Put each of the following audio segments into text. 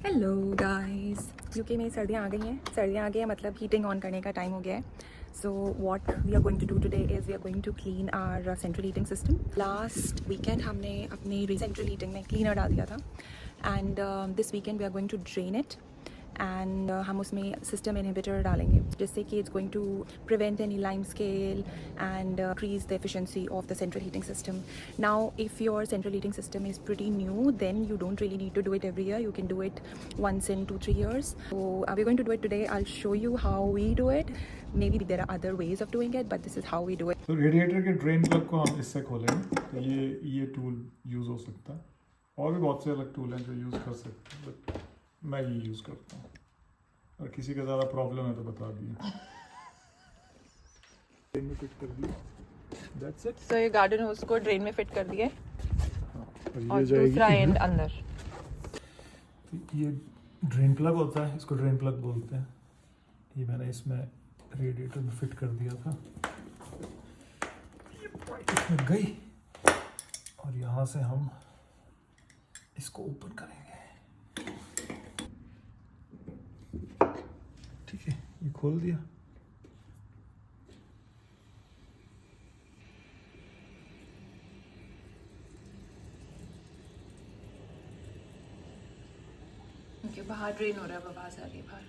Hello guys, UK में सर्दियाँ आ गई हैं मतलब हीटिंग ऑन करने का टाइम हो गया है. So what we are going to do today is we are going to clean our central heating system. Last weekend हमने अपनी सेंट्रल हीटिंग में क्लीनर डाल दिया था and this weekend we are going to drain it and हम उसमें system inhibitor डालेंगे जिससे कि it's going to prevent any lime scale and increase the efficiency of the central heating system. Now if your central heating system is pretty new, then you don't really need to do it every year. You can do it once in 2-3 years. So we're going to do it today. I'll show you how we do it. Maybe there are other ways of doing it, but this is how we do it. तो radiator के drain plug को हम इससे खोलेंगे तो ये tool use हो सकता है. और भी बहुत से अलग टूल हैं जो यूज़ कर सकते हैं, बट मैं ये यूज़ करता हूँ. और किसी का ज़्यादा प्रॉब्लम है तो बता दिए. ड्रेन में फिट कर दिए. That's it. So ये गार्डन होस को ड्रेन में फिट कर दिए और ये दूसरा एंड अंदर. ये ड्रेन प्लग होता है, इसको ड्रेन प्लग बोलते हैं. ये मैंने इसमें रेडिएटर में फिट कर दिया था. ये पाइप इसमें गई और यहाँ से हम इसको ओपन करेंगे. ठीक है, ये खोल दिया. बाहर ड्रेन हो रहा है, आवाज आ रही है बाहर.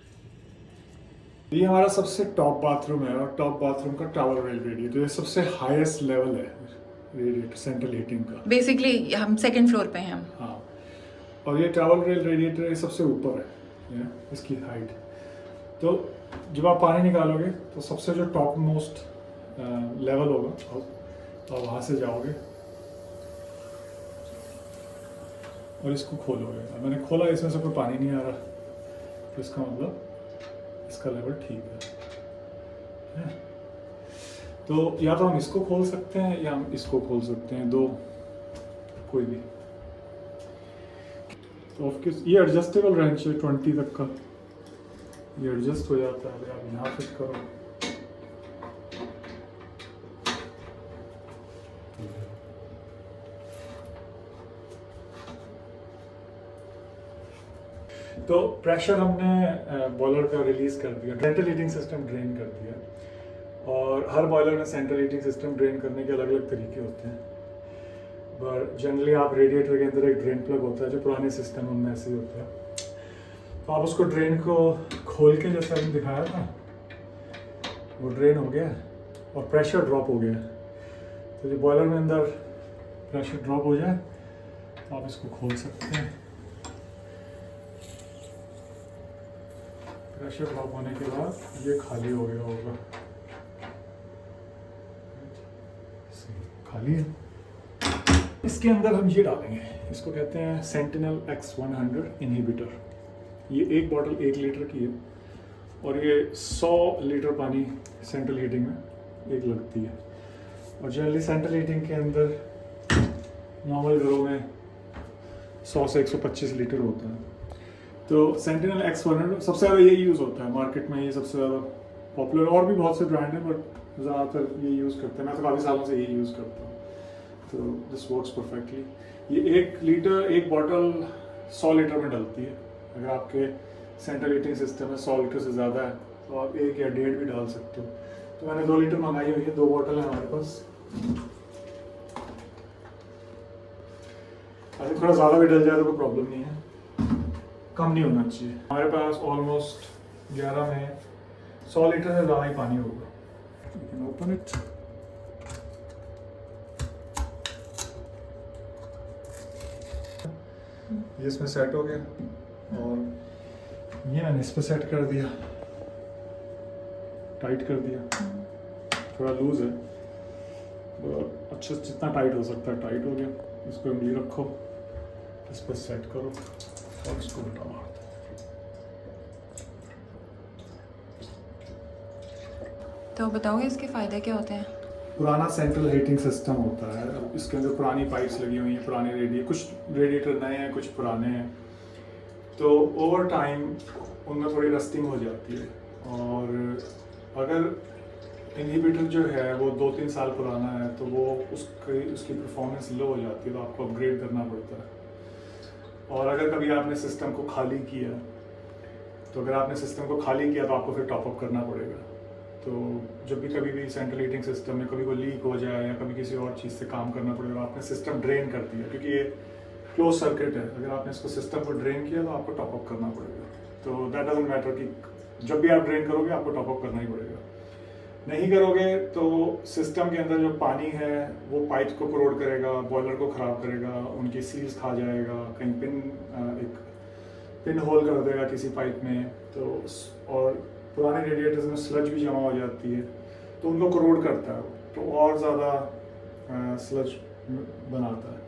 ये हमारा सबसे टॉप बाथरूम है और टॉप बाथरूम का टावर वेल रेडिएटर. ये सबसे हाईएस्ट लेवल है रेडिएटर सेंट्रल हीटिंग का. बेसिकली हम सेकंड फ्लोर पे हैं हम. हाँ, और ये टावर रेल रेडिएटर ये सबसे ऊपर है इसकी हाइट. तो जब आप पानी निकालोगे तो सबसे जो टॉप मोस्ट लेवल होगा तो वहाँ से जाओगे और इसको खोलोगे. मैंने खोला, इसमें से कोई पानी नहीं आ रहा, तो इसका मतलब इसका लेवल ठीक है. तो या तो हम इसको खोल सकते हैं या हम इसको खोल सकते हैं, दो कोई भी. तो ये एडजस्टेबल रेंच है 20 तक का. ये एडजस्ट हो जाता है. आप यहाँ फिट करो. तो प्रेशर हमने बॉयलर का रिलीज कर दिया. सेंट्रल हीटिंग सिस्टम ड्रेन कर दिया. और हर बॉयलर में सेंट्रल हीटिंग सिस्टम ड्रेन करने के अलग अलग तरीके होते हैं. पर जनरली आप रेडिएटर के अंदर एक ड्रेन प्लग होता है जो पुराने सिस्टम में ऐसे ही होता है. तो आप उसको ड्रेन को खोल के, जैसे हमने दिखाया था, वो ड्रेन हो गया और प्रेशर ड्रॉप हो गया. तो जो बॉयलर में अंदर प्रेशर ड्रॉप हो जाए तो आप इसको खोल सकते हैं. प्रेशर ड्रॉप होने के बाद ये खाली हो गया होगा. खाली है. इसके अंदर हम ये डालेंगे, इसको कहते हैं सेंटिनल X100 इनहिबिटर. ये एक बॉटल 1 लीटर की है और ये 100 लीटर पानी सेंट्रल हीटिंग में एक लगती है. और जनरली सेंट्रल हीटिंग के अंदर नॉर्मल घरों में 100 से 125 लीटर होता है. तो सेंटिनल X100 सबसे ज़्यादा यही यूज़ होता है मार्केट में. ये सबसे ज़्यादा पॉपुलर, और भी बहुत से ब्रांड हैं बट ज़्यादातर ये यूज़ करते हैं. मैं तो काफ़ी सालों से यही यूज़ करता हूँ. तो दिस वर्क्स परफेक्टली. ये 1 लीटर, एक बॉटल 100 लीटर में डलती है. अगर आपके सेंट्रल हीटिंग सिस्टम में 100 लीटर से ज़्यादा है तो आप 1 या 1.5 भी डाल सकते हो. तो मैंने 2 लीटर मंगाई हुई है. 2 बॉटल है हमारे पास. अगर थोड़ा ज़्यादा भी डल जाए तो कोई प्रॉब्लम नहीं है, कम नहीं होना चाहिए. हमारे पास ऑलमोस्ट 11 में 100 लीटर से ज़्यादा ही पानी होगा. You can open it. ये इसमें सेट हो गया और ये मैंने इस पर सेट कर दिया, टाइट कर दिया. थोड़ा लूज है, अच्छा जितना टाइट हो सकता है टाइट हो गया. इसको उंगली रखो, इस पर सेट करो और इसको उल्टा मार दो. तो बताओगे इसके फ़ायदे क्या होते हैं? पुराना सेंट्रल हीटिंग सिस्टम होता है. इसके अंदर पुरानी पाइप्स लगी हुई हैं, पुराने कुछ रेडिएटर नए हैं, कुछ पुराने हैं. तो ओवर टाइम उनमें थोड़ी रस्टिंग हो जाती है. और अगर इनहिबिटर जो है वो 2-3 साल पुराना है तो वो उसकी परफॉर्मेंस लो हो जाती है, तो आपको अपग्रेड करना पड़ता है. और अगर कभी आपने सिस्टम को खाली किया, तो अगर आपने सिस्टम को खाली किया तो आपको फिर टॉपअप करना पड़ेगा। तो जब भी कभी भी सेंट्रल हीटिंग सिस्टम में कभी कोई लीक हो जाए या कभी किसी और चीज़ से काम करना पड़ेगा, आपने सिस्टम ड्रेन कर दिया, क्योंकि ये क्लोज सर्किट है, अगर आपने इसको सिस्टम को ड्रेन किया तो आपको टॉपअप करना पड़ेगा। तो दैट डजंट मैटर कि जब भी आप ड्रेन करोगे आपको टॉपअप करना ही पड़ेगा। नहीं करोगे तो सिस्टम के अंदर जो पानी है वो पाइप को करोड करेगा, बॉयलर को ख़राब करेगा, उनकी सील्स खा जाएगा, कहीं एक पिन होल कर देगा किसी पाइप में। तो और पुराने रेडिएटर्स में स्लज भी जमा हो जाती है, तो उनको करोड करता है, तो और ज़्यादा स्लज बनाता है।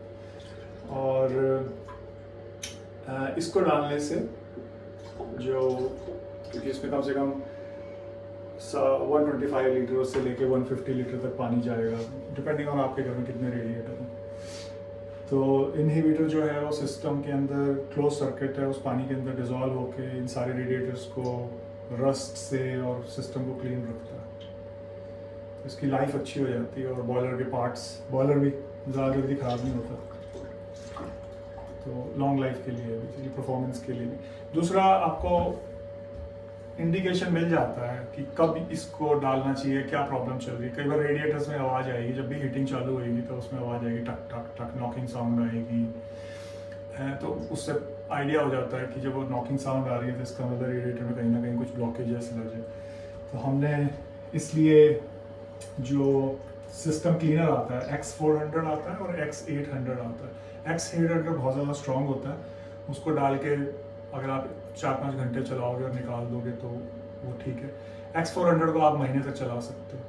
और इसको डालने से जो, क्योंकि इसमें कम से कम 125 लीटर से लेके 150 लीटर तक पानी जाएगा, डिपेंडिंग ऑन आपके घर में कितने रेडिएटर हैं। तो इनहिबिटर जो है वो सिस्टम के अंदर क्लोज सर्किट है, उस पानी के अंदर डिजॉल्व होके इन सारे रेडिएटर्स को रस्ट से और सिस्टम को क्लीन रखता है। तो इसकी लाइफ अच्छी हो जाती है और बॉयलर के पार्ट्स, बॉयलर भी ज़्यादा जल्दी ख़राब नहीं होता। तो लॉन्ग लाइफ के लिए बेसिकली, परफॉर्मेंस के लिए भी। दूसरा, आपको इंडिकेशन मिल जाता है कि कब इसको डालना चाहिए, क्या प्रॉब्लम चल रही है। कई बार रेडिएटर्स में आवाज़ आएगी, जब भी हीटिंग चालू होगी तो उसमें आवाज़ आएगी, टक टक टक नॉकिंग साउंड आएगी, तो उससे आइडिया हो जाता है कि जब वो नॉकिंग साउंड आ रही है तो इसका मतलब रेडिएटर में कहीं ना कहीं कुछ ब्लॉकेज है, स्लज है। तो हमने इसलिए जो सिस्टम क्लीनर आता है X400 आता है और X800 आता है। X800 बहुत ज़्यादा स्ट्रॉन्ग होता है, उसको डाल के अगर आप 4-5 घंटे चलाओगे और निकाल दोगे तो वो ठीक है। X400 को आप महीने तक चला सकते हो।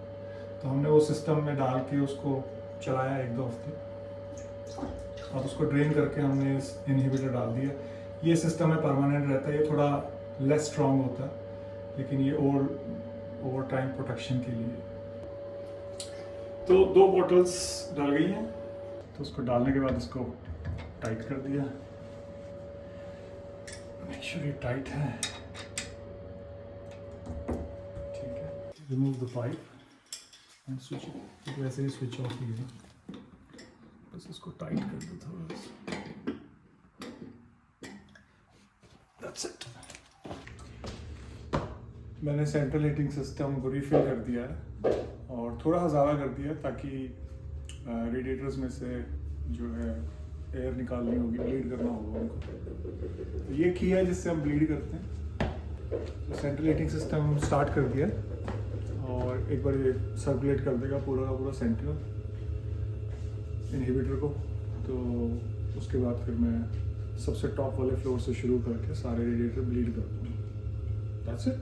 तो हमने वो सिस्टम में डाल के उसको चलाया 1-2 हफ्ते, अब उसको ड्रेन करके हमने इस इनहिबिटर डाल दिया। ये सिस्टम में परमानेंट रहता है, ये थोड़ा लेस स्ट्रॉन्ग होता है, लेकिन ये ओवर टाइम प्रोटेक्शन के लिए। तो 2 बॉटल्स डाल गई हैं, तो उसको डालने के बाद इसको टाइट कर दिया। मेक श्योर ये टाइट है, ठीक है। Remove the pipe and switch it, वैसे ही स्विच ऑफ ही है, बस इसको टाइट कर दो थोड़ा सा, दैट्स इट। मैंने सेंट्रल हीटिंग सिस्टम को रिफिल कर दिया है और थोड़ा ज़्यादा कर दिया ताकि रेडिएटर्स में से जो है एयर निकालनी होगी, ब्लीड करना होगा उनको। तो ये की है जिससे हम ब्लीड करते हैं। तो सेंट्रल हीटिंग सिस्टम स्टार्ट कर दिया और एक बार ये सर्कुलेट कर देगा पूरा का पूरा सेंट्रल इनहिबिटर को। तो उसके बाद फिर मैं सबसे टॉप वाले फ्लोर से शुरू करके सारे रेडिएटर ब्लीड कर दूँगा। That's it.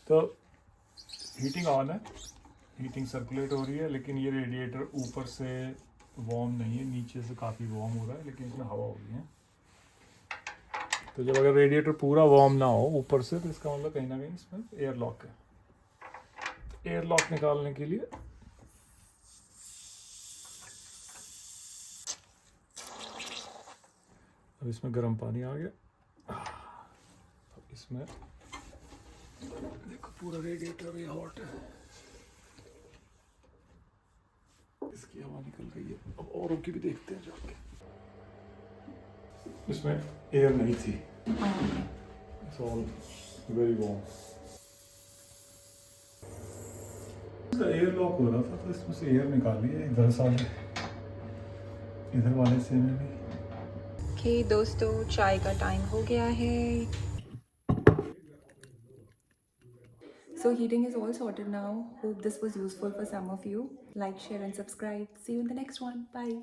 तो हीटिंग ऑन है, हीटिंग सर्कुलेट हो रही है, लेकिन ये रेडिएटर ऊपर से वार्म नहीं है, नीचे से काफ़ी वार्म हो रहा है, लेकिन इसमें हवा हो रही है। तो जब अगर रेडिएटर पूरा वार्म ना हो ऊपर से, तो इसका मतलब कहीं ना कहीं इसमें एयर लॉक है। एयर लॉक निकालने के लिए अब इसमें गर्म पानी आ गया। अब इसमें देखो पूरा रेडिएटर भी हॉट है, इसकी हवा निकल गई है। अब औरों की भी देखते हैं जाके। इसमें एयर नहीं थी, it's all very warm. Air lock हो रहा था तो इसमें से एयर निकाली है इधर साले, इधर वाले से में भी। ओके दोस्तों, चाय का टाइम हो गया है। So heating is all sorted now. Hope this was useful for some of you. Like, share and subscribe. See you in the next one. Bye.